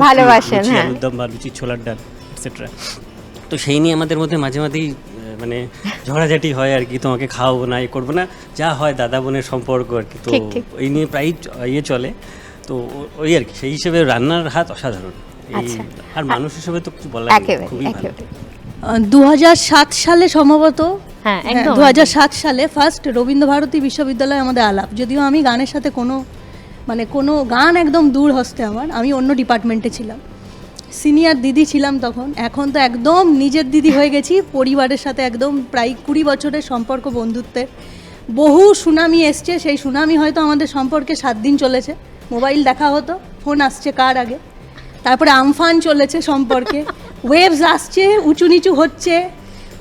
ভালোবাসেন, লুচি হ্যাঁ। আলুর দম বা লুচি ছোলার ডাল এটসেট্রা। তো সেই নিয়ে আমাদের মধ্যে মাঝে মাঝেই মানে ঝগড়াঝাটি হয় আর কি, তোমাকে খাওয়াবো না, করবো না, যা হয় দাদা বোনের সম্পর্ক আর কি। তো এই নিয়ে প্রায় চলে। তো ওই আর কি, সেই হিসেবে রান্নার হাত অসাধারণ। আর মানুষ হিসেবে তো কিছু বলার নেই, খুবই ভালো। 2007 সালে সম্ভবত, হ্যাঁ একদম 2007 সালে ফার্স্ট রবীন্দ্রভারতী বিশ্ববিদ্যালয়ে আমাদের আলাপ। যদিও আমি গানের সাথে কোনো গান একদম দূর হস্তে আমার, আমি অন্য ডিপার্টমেন্টে ছিলাম, সিনিয়র দিদি ছিলাম তখন। এখন তো একদম নিজের দিদি হয়ে গেছি, পরিবারের সাথে একদম প্রায় 20 বছরের সম্পর্ক, বন্ধুত্বের। বহু সুনামি এসছে, সেই সুনামি হয়তো আমাদের সম্পর্কে 7 দিন চলেছে। মোবাইল দেখা হতো, ফোন আসছে কার আগে, তারপরে আমফান চলেছে সম্পর্কে, ওয়েভস আসছে, উঁচু নিচু হচ্ছে,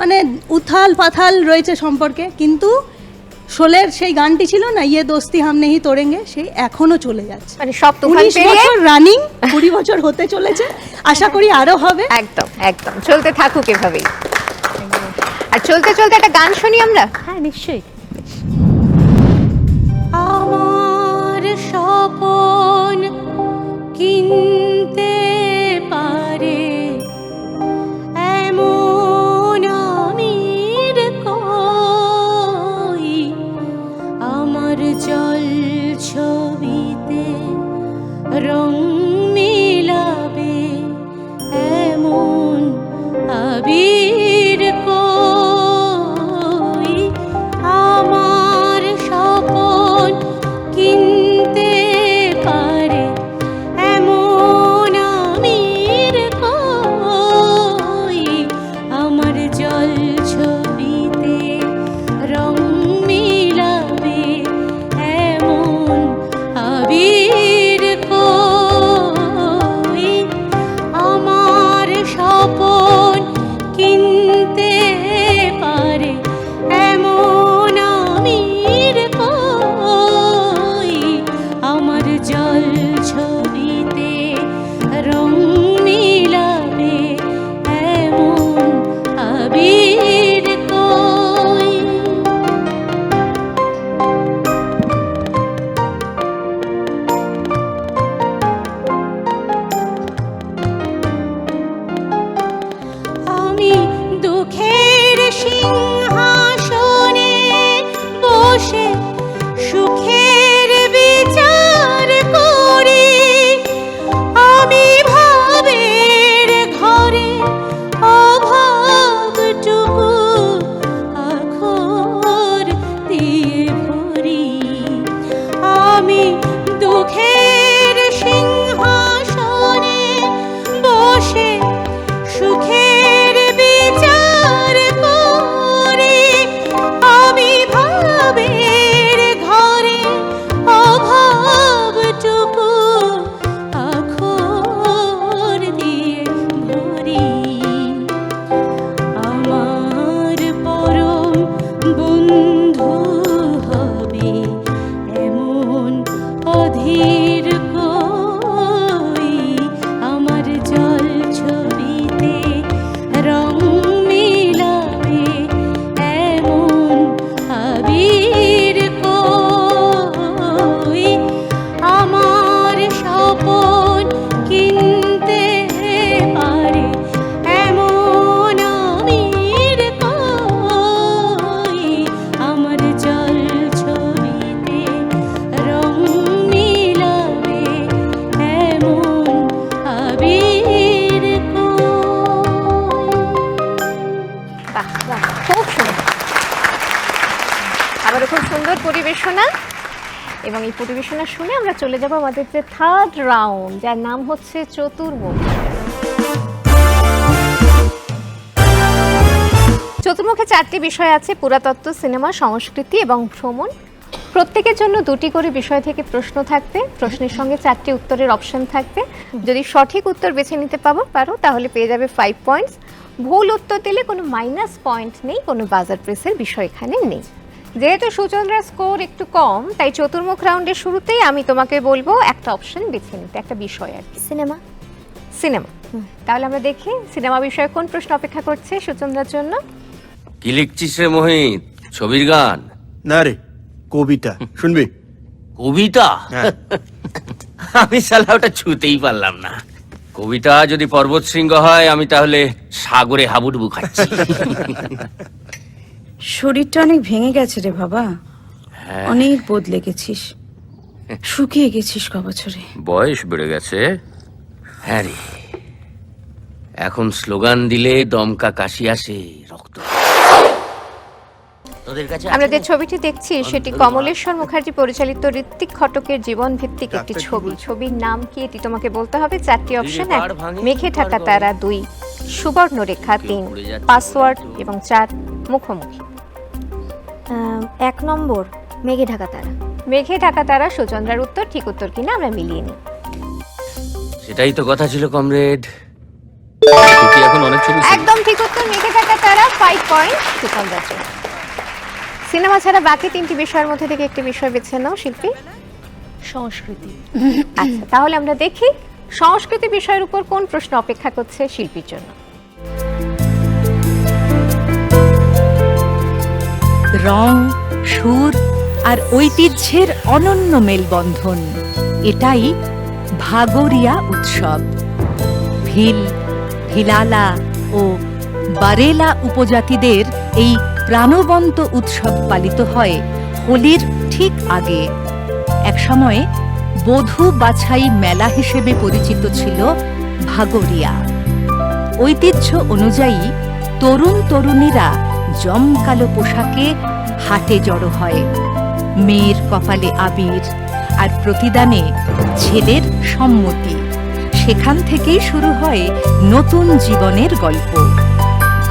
মানে উথাল পাথাল রয়েছে সম্পর্কে। কিন্তু শোলের সেই গানটি ছিল না, ইয়ে দোস্তি হাম নেহি তোড়েঙ্গে, সেই এখনো চলে যাচ্ছে। মানে সব তুফান 19 বছর রানিং, 20 বছর হতে চলেছে, আশা করি আরো হবে। একদম একদম চলতে থাকুক এভাবেই। আর চলতে চলতে একটা গান শুনি আমরা। হ্যাঁ নিশ্চয়ই। আমার স্বপন কিনতে পারে এমন আমির কই, আমার জল ছবিতে রং মিলাবে এমন আবির কই, আমার স্বপন কিনতে পারে এমন আমির কই, আমার জল ছবিতে রং মিলাবে এমন আবির কই, আমার স্বপন কিনতে পারে এমন আমির কই, আমার জল ছবিতে রং মিলাবে এমন আবির কই। আমি দুঃখের সিংহাসনে বসে সুখের বিচার করি, আমি ভাবের ঘরে অভাবটুকু আখর দিয়ে ভরি, আমি দুঃখের সিংহাসনে বসে সুখের বিচার করি, আমি ভাবের ঘরে সুন্দর পরিবেশনা, এবং এই পরিবেশনা শুনে আমরা চলে যাব আমাদের যে থার্ড রাউন্ড, যার নাম হচ্ছে চতুর্মুখ। চতুর্মুখে 4টি বিষয় আছে: পুরাতত্ত্ব, সিনেমা, সংস্কৃতি এবং ভ্রমণ। প্রত্যেকের জন্য 2টি করে বিষয় থেকে প্রশ্ন থাকবে, প্রশ্নের সঙ্গে 4টি উত্তরের অপশন থাকবে। যদি সঠিক উত্তর বেছে নিতে পারো তাহলে পেয়ে যাবে 5 পয়েন্টস। ভুল উত্তর দিলে কোনো মাইনাস পয়েন্ট নেই, কোনো বাজার প্রেসের বিষয় এখানে নেই। যেহেতু সুচন্দ্রার স্কোর একটু কম, তাই চতুর্মুখ রাউন্ডের শুরুতেই আমি তোমাকে বলবো একটা অপশন বেছে নিতে, একটা বিষয় আর কি। সিনেমা। সিনেমা। তাহলে আমরা দেখি সিনেমা বিষয়ে কোন প্রশ্ন অপেক্ষা করছে সুচন্দ্রার জন্য। কি লিখছিস রে মোহিত? ছবির গান? না রে, কবিতা। শুনবি? কবিতা? আমি শালা ওটা ছুতেই পারলাম না। কবিতা যদি পর্বত শৃঙ্গ হয়, আমি তাহলে সাগরে হাবুডুবু খাচ্ছি। শরীরটা অনেক ভেঙে গেছে রে বাবা, অনেক বদলে গেছিস, শুকিয়ে গেছিস ক বছরে। বয়স বেড়ে গেছে। হ্যাঁ রে, এখন স্লোগান দিলে দমকা কাশি আসে, রক্ত। আমরা যে ছবিটি দেখছি সেটি কমলেশ্বর মুখার্জি পরিচালিত ঋত্বিক ঘটকের জীবন ভিত্তিক একটি ছবি। ছবির নাম কি এটি তোমাকে বলতে হবে। 4টি অপশন: 1 মেঘে ঢাকা তারা, 2 সুবর্ণরেখা, 3 পাসওয়ার্ড এবং 4 মুখোমুখি। 1 নম্বর মেঘে ঢাকা তারা। মেঘে ঢাকা তারা সুচন্দ্রার উত্তর। ঠিক উত্তর কিনা আমরা মিলিয়ে নিই। সেটাই তো কথা ছিল কমরেড। এখন অনেক ছবি। একদম ঠিক উত্তর, মেঘে ঢাকা তারা। 5 পয়েন্ট সুচন্দ্রার জন্য। সিনেমা ছাড়া বাকি 3টি বিষয়ের মধ্যে থেকে একটি বিষয় বেছে নাও শিল্পী। সংস্কৃতি। আচ্ছা, তাহলে আমরা দেখি সংস্কৃতি বিষয়ের উপর কোন প্রশ্ন অপেক্ষা করছে শিল্পীর জন্য। রং, সুর আর ঐতিহ্যের অনন্য মেলবন্ধন, এটাই ভাগোরিয়া উৎসব। ভিল, ভিলালা ও বারেলা উপজাতিদের এই প্রাণবন্ত উৎসব পালিত হয় হোলির ঠিক আগে। একসময় বধূ বাছাই মেলা হিসেবে পরিচিত ছিল ভাগোরিয়া। ঐতিহ্য অনুযায়ী তরুণ তরুণীরা জমকালো পোশাকে হাটে জড়ো হয়। মেয়ের কপালে আবির আর প্রতিদানে ছেলের সম্মতি। সেখান থেকেই শুরু হয় নতুন জীবনের গল্প।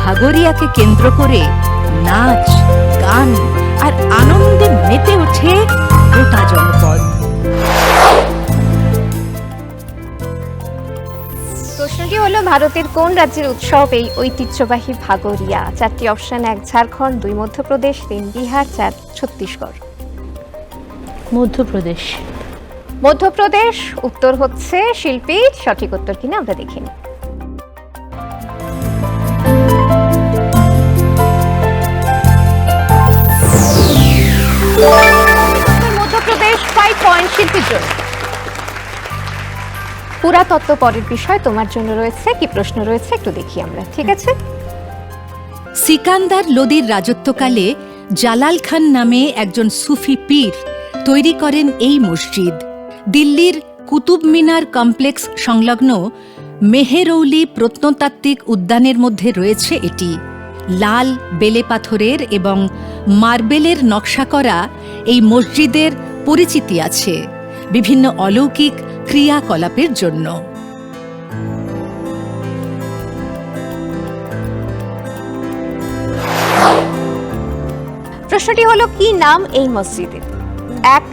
ভাগোরিয়াকে কেন্দ্র করে নাচ, গান আর আনন্দে মেতে ওঠে গোটা জনপদ। প্রশ্নটি হলো ভারতের কোন রাজ্যের উৎসব এই ঐতিহ্যবাহী ভাগোরিয়া? 4টি অপশন: 1 ঝাড়খণ্ড, 2 মধ্যপ্রদেশ, 3 বিহার, 4 ছত্তিশগড়। মধ্যপ্রদেশ। মধ্যপ্রদেশ উত্তর হচ্ছে শিল্পী। সঠিক উত্তর কিনা আমরা দেখে নিই। মধ্যপ্রদেশ। 5 পয়েন্ট শিল্পীর জন্য। পুরাতত্ত্ব পরের বিষয় তোমার জন্য রয়েছে। কি প্রশ্ন রয়েছে একটু দেখি আমরা, ঠিক আছে? সিকান্দার লোদির রাজত্বকালে জালাল খান নামে একজন সুফি পীর তৈরি করেন এই মসজিদ। দিল্লির কুতুব মিনার কমপ্লেক্স সংলগ্ন মেহেরৌলি প্রত্নতাত্ত্বিক উদ্যানের মধ্যে রয়েছে এটি। লাল বেলে পাথরের এবং মার্বেলের নকশা করা এই মসজিদের পরিচিতি আছে বিভিন্ন অলৌকিক ক্রিয়াকলাপের জন্য। প্রশ্নটি হলো কি নাম এই মসজিদের? 1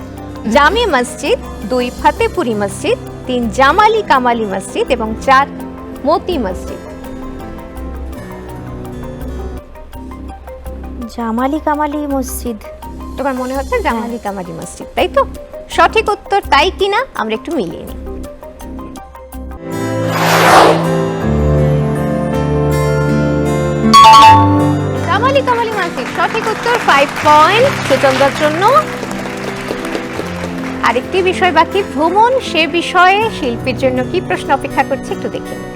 জামে মসজিদ, 2 ফতেপুরি মসজিদ, 3 জামালি কামালি মসজিদ এবং 4 মতি মসজিদ। জামালি কামালি মসজিদ। তোমার মনে হচ্ছে জামালি কামালি মসজিদ, তাই তো? সঠিক উত্তর তাই কিনা আমরা একটু মিলিয়ে নিই। জামালি কামালি মসজিদ সঠিক উত্তর। 5 পয়েন্ট সুচন্দ্রার জন্য। আরেকটি বিষয় বাকি, ভ্রমণ। সে বিষয়ে শিল্পীর জন্য কি প্রশ্ন অপেক্ষা করছে একটু দেখে নিই।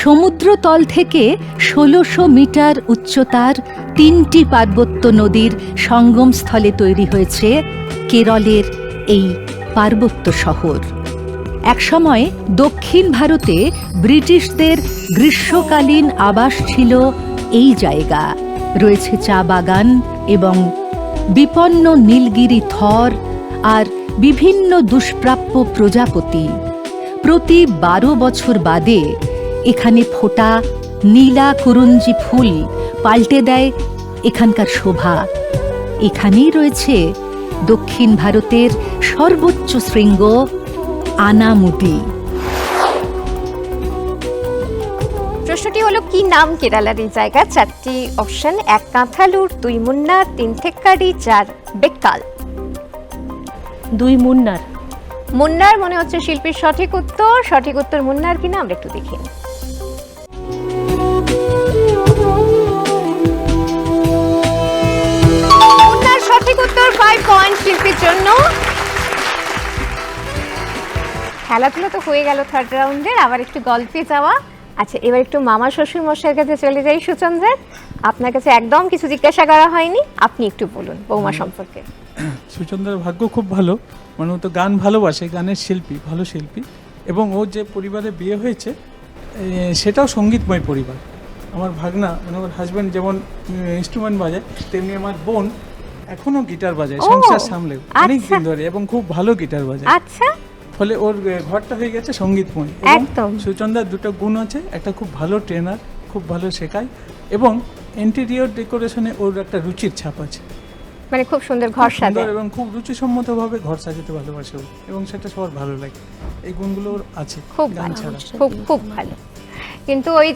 সমুদ্রতল থেকে ১৬০০ মিটার উচ্চতার 3টি পার্বত্য নদীর সঙ্গমস্থলে তৈরি হয়েছে কেরলের এই পার্বত্য শহর। একসময় দক্ষিণ ভারতে ব্রিটিশদের গ্রীষ্মকালীন আবাস ছিল এই জায়গা। রয়েছে চা বাগান এবং বিপন্ন নীলগিরি থর আর বিভিন্ন দুষ্প্রাপ্য প্রজাপতি। প্রতি 12 বছর বাদে এখানে ফোটা নীলা কুরুঞ্জি ফুল পাল্টে দেয় এখানকার শোভা। এখানেই রয়েছে দক্ষিণ ভারতের সর্বোচ্চ শৃঙ্গ আনামুদি। প্রশ্নটি হলো কি নাম কেরালার এই জায়গা? 4টি অপশন: 1 কাঁথালুর, 2 মুন্নার, 3 থেক্কাড়ি, 4 বেক্কাল। 2 মুন্নার। মুন্নার মনে হচ্ছে শিল্পীর সঠিক উত্তর। সঠিক উত্তর মুন্নার কিনা আমরা একটু দেখি। মুন্নার সঠিক উত্তর, 5 পয়েন্ট শিল্পীর জন্য। খেলাধুলা তো হয়ে গেল থার্ড রাউন্ডের, আবার একটু গল্পে যাওয়া। আচ্ছা, এবার একটু মামা শ্বশুর মশাইয়ের কাছে চলে যাই। সুচন্দ্রের, আপনার কাছে একদম কিছু জিজ্ঞাসা করা হয়নি, আপনি একটু বলুন বৌমা সম্পর্কে। সুচন্দ্রার ভাগ্য খুব ভালো, মানে ও তো গান ভালোবাসে, গানের শিল্পী, ভালো শিল্পী। এবং ও যে পরিবারে বিয়ে হয়েছে সেটাও সঙ্গীতময় পরিবার। আমার ভাগনা মানে আমার হাজব্যান্ড যেমন ইনস্ট্রুমেন্ট বাজায়, তেমনি আমার বোন এখনো গিটার বাজায়, সংসার সামলে অনেক দিন ধরে, এবং খুব ভালো গিটার বাজায়। আচ্ছা, ফলে ওর ঘরটা হয়ে গেছে সঙ্গীতময়। একদম। সুচন্দ্রার দুটো গুণ আছে, একটা খুব ভালো ট্রেনার, খুব ভালো শেখায়, এবং ইন্টেরিয়র ডেকোরেশনে ওর একটা রুচির ছাপ আছে। মানে খুব সুন্দর ঘর সাজায় এবং খুব রুচিসম্মতভাবে ঘর সাজাতে ভালোবাসে ও, এবং সেটা সবার ভালো লাগে। এই গুণগুলো ওর আছে খুব গান ভালো, ছাড়া। খুব ভালো। কিন্তু ওই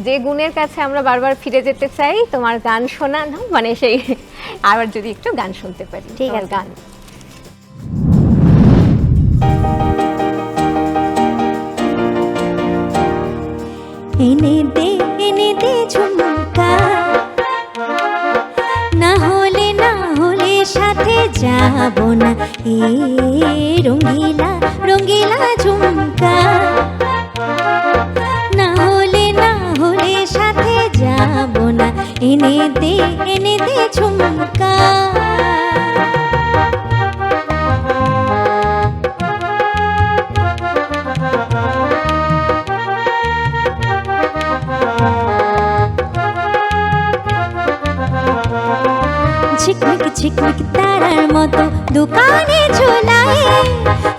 যে গুণের কাছে আমরা বারবার ফিরে যেতে চাই, তোমার গান শোনা না, মানে সেই আবার যদি একটু গান শুনতে পারি। ঠিক আছে, গান। এনে দে ঝুমকা, না হলে সাথে যাব না, এ রঙ্গিলা রঙ্গিলা ঝুমকা, না হলে সাথে যাব না, এনে দে ঝুমকা। ঝিকমিক তারার মতো দোকানে ঝোলায়,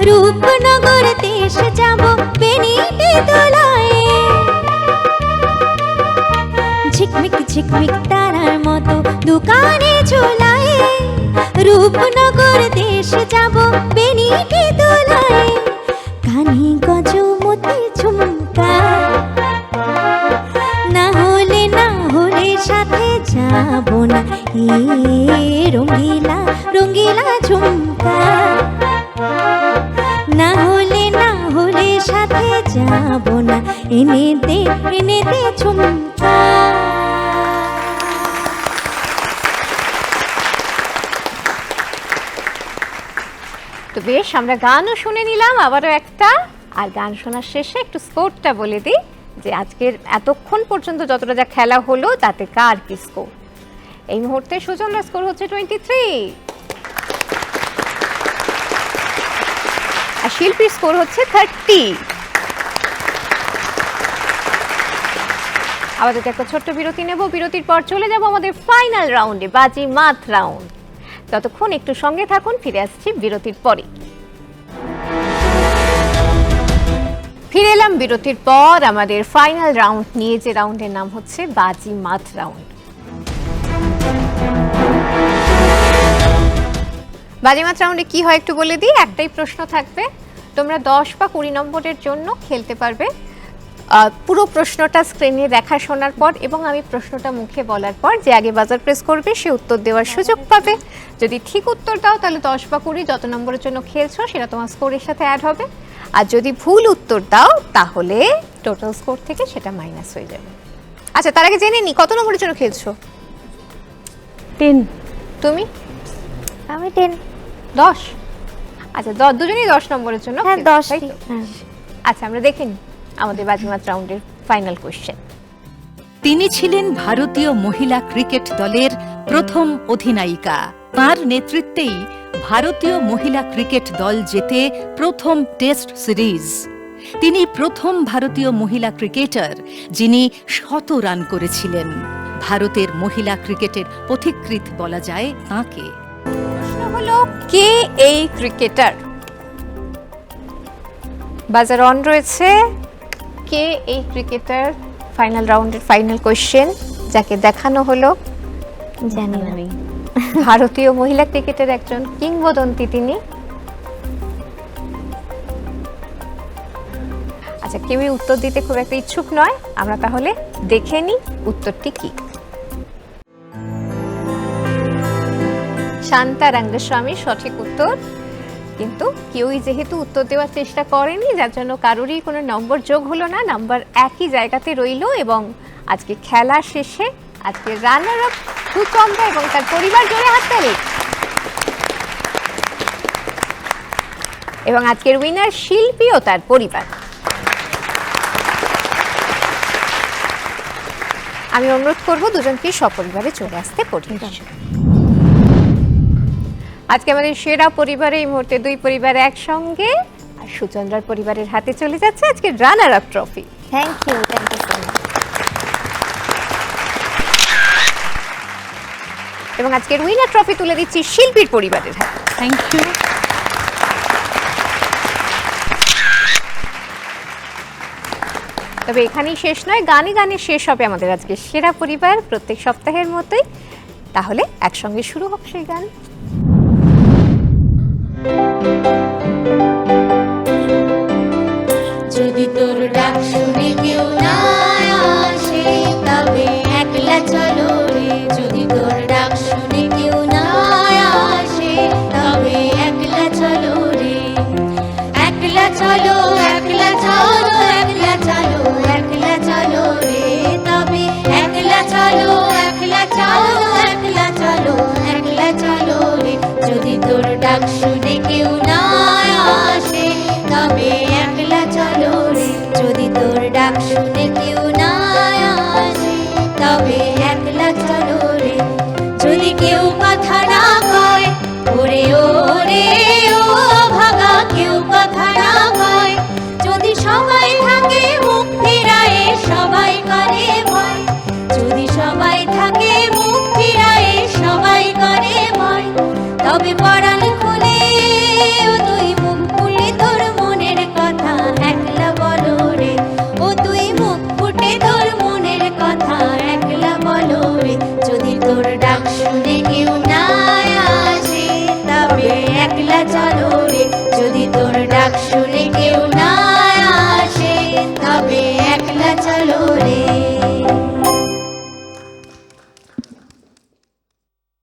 রূপনগর দেশ যাব বেনিতে দোলায়। ঝিকমিক তারার মতো দোকানে ঝোলায়, রূপনগর দেশ যাব বেনিতে দোলায়। কানে গজমতি ঝুমকা, না হলে সাথে যাব না, এ রঙ্গিলা রঙ্গিলা ঝুমকা, না হলে সাথে যাব না, এনে দে ঝুমকা। তো বেশ, আমরা গানও শুনে নিলাম আবারও একটা। আর গান শোনার শেষে একটু স্কোরটা বলে দিই যে আজকের এতক্ষণ পর্যন্ত যতটা যা খেলা হলো তাতে কার কি স্কোর। এই মুহূর্তে সুচন্দ্রার স্কোর হচ্ছে 23, আর শিল্পীর স্কোর হচ্ছে 30। আপাতত একটা ছোট্ট বিরতি নেব, বিরতির পর চলে যাব আমাদের ফাইনাল রাউন্ডে, বাজি মাত রাউন্ড। ততক্ষণ একটু সঙ্গে থাকুন, ফিরে আসছি বিরতির পরে। ফিরে এলাম বিরতির পর আমাদের ফাইনাল রাউন্ড নিয়ে, যে রাউন্ডের নাম হচ্ছে বাজি মাত রাউন্ড। বাজি মাত রাউন্ডে কি হয় একটু বলে দিই। একটাই প্রশ্ন থাকবে, তোমরা 10 বা 20 নম্বরের জন্য খেলতে পারবে। পুরো প্রশ্নটা স্ক্রিনে দেখা শোনার পর এবং আমি প্রশ্নটা মুখে বলার পর যে আগে বাজার প্রেস করবে সে উত্তর দেওয়ার সুযোগ পাবে। যদি ঠিক উত্তর দাও তাহলে 10 বা 20 যত নম্বরের জন্য খেলছো সেটা তোমার স্কোরের সাথে অ্যাড হবে, আর যদি ভুল উত্তর দাও তাহলে টোটাল স্কোর থেকে সেটা মাইনাস হয়ে যাবে। আচ্ছা, তার আগে জেনে নি কত নম্বরের জন্য খেলছো? 10। তুমি? আমি 10। 10? আচ্ছা, দুজনেই 10 নম্বরের জন্য। হ্যাঁ, 10। আচ্ছা, আমরা দেখে নিই আমাদের বাজিমাত রাউন্ডের ফাইনাল কোশ্চেন। তিনি ছিলেন ভারতীয় মহিলা ক্রিকেট দলের প্রথম অধিনায়িকা। তার নেতৃত্বেই ভারতীয় মহিলা ক্রিকেট দল জেতে প্রথম টেস্ট সিরিজ। তিনি প্রথম ভারতীয় মহিলা ক্রিকেটার যিনি 100 রান করেছিলেন। ভারতের মহিলা ক্রিকেটের পথিকৃৎ বলা যায় তাঁকে। হলো কে এই ক্রিকেটার। বাজার অন রয়েছে। কে এই ক্রিকেটার? ফাইনাল রাউন্ডের ফাইনাল কোশ্চেন, যাকে দেখানো হলো জানি না। ভারতীয় মহিলা ক্রিকেটের একজন কিংবদন্তি তিনি। আচ্ছা, কেউই উত্তর দিতে খুব একটা ইচ্ছুক নয়, আমরা তাহলে দেখে নিই উত্তরটি কি। শান্তা রঙ্গস্বামী সঠিক উত্তর, কিন্তু কেউই যেহেতু উত্তর দেওয়ার চেষ্টা করেনি, যার জন্য কারোরই কোনো নম্বর যোগ হলো না, নাম্বার একই জায়গাতে রইল। এবং আজকে খেলা শেষে আজকে রানার আপ সুচন্দ্রা এবং তার পরিবার, জোরে হাততালি। এবং আজকের উইনার শিল্পী ও তার পরিবার। আমি অনুরোধ করব দুজনকে সপরিবারে চলে আসতে পরিবার। আজকে আমাদের সেরা পরিবারে এই মুহূর্তে দুই পরিবার একসঙ্গে, আর সুচন্দ্রার পরিবারের হাতে চলে যাচ্ছে আজকে runner up trophy. Thank you so much. এবং আজকের উইনার ট্রফি তুলে দিচ্ছি শিল্পীর পরিবারের হাতে। Thank you. তবে এখানেই শেষ নয়, গানে গানে শেষ হবে আমাদের আজকে সেরা পরিবার প্রত্যেক সপ্তাহের মতোই। তাহলে একসঙ্গে শুরু হোক সেই গান। যদি তোর ডাক শুনে কেউ না আসে তবে একলা চলো রে। যদি তোর ডাক শুনে কেউ না আসে তবে একলা চলো রে। একলা চলো, একলা চলো, একলা চলো, একলা চলো রে। তবে একলা চলো, একলা চলো, একলা চলো, একলা চলো রে। যদি তোর ডাক শুনে কেউ না আসে তবে একলা চলো রে। যদি তোর ডাক শুনে কেউ না আসে তবে একলা চলো রে। যদি কেউ কথা না কয় ওরে ওরে ও ভাগা, কেউ কথা না কয়, যদি সবাই থাকে মুখ ফিরায়ে সবাই করে ভয়। যদি সবাই থাকে মুখ ফিরায়ে সবাই করে ভয়, তবে পরাণ খুলে ও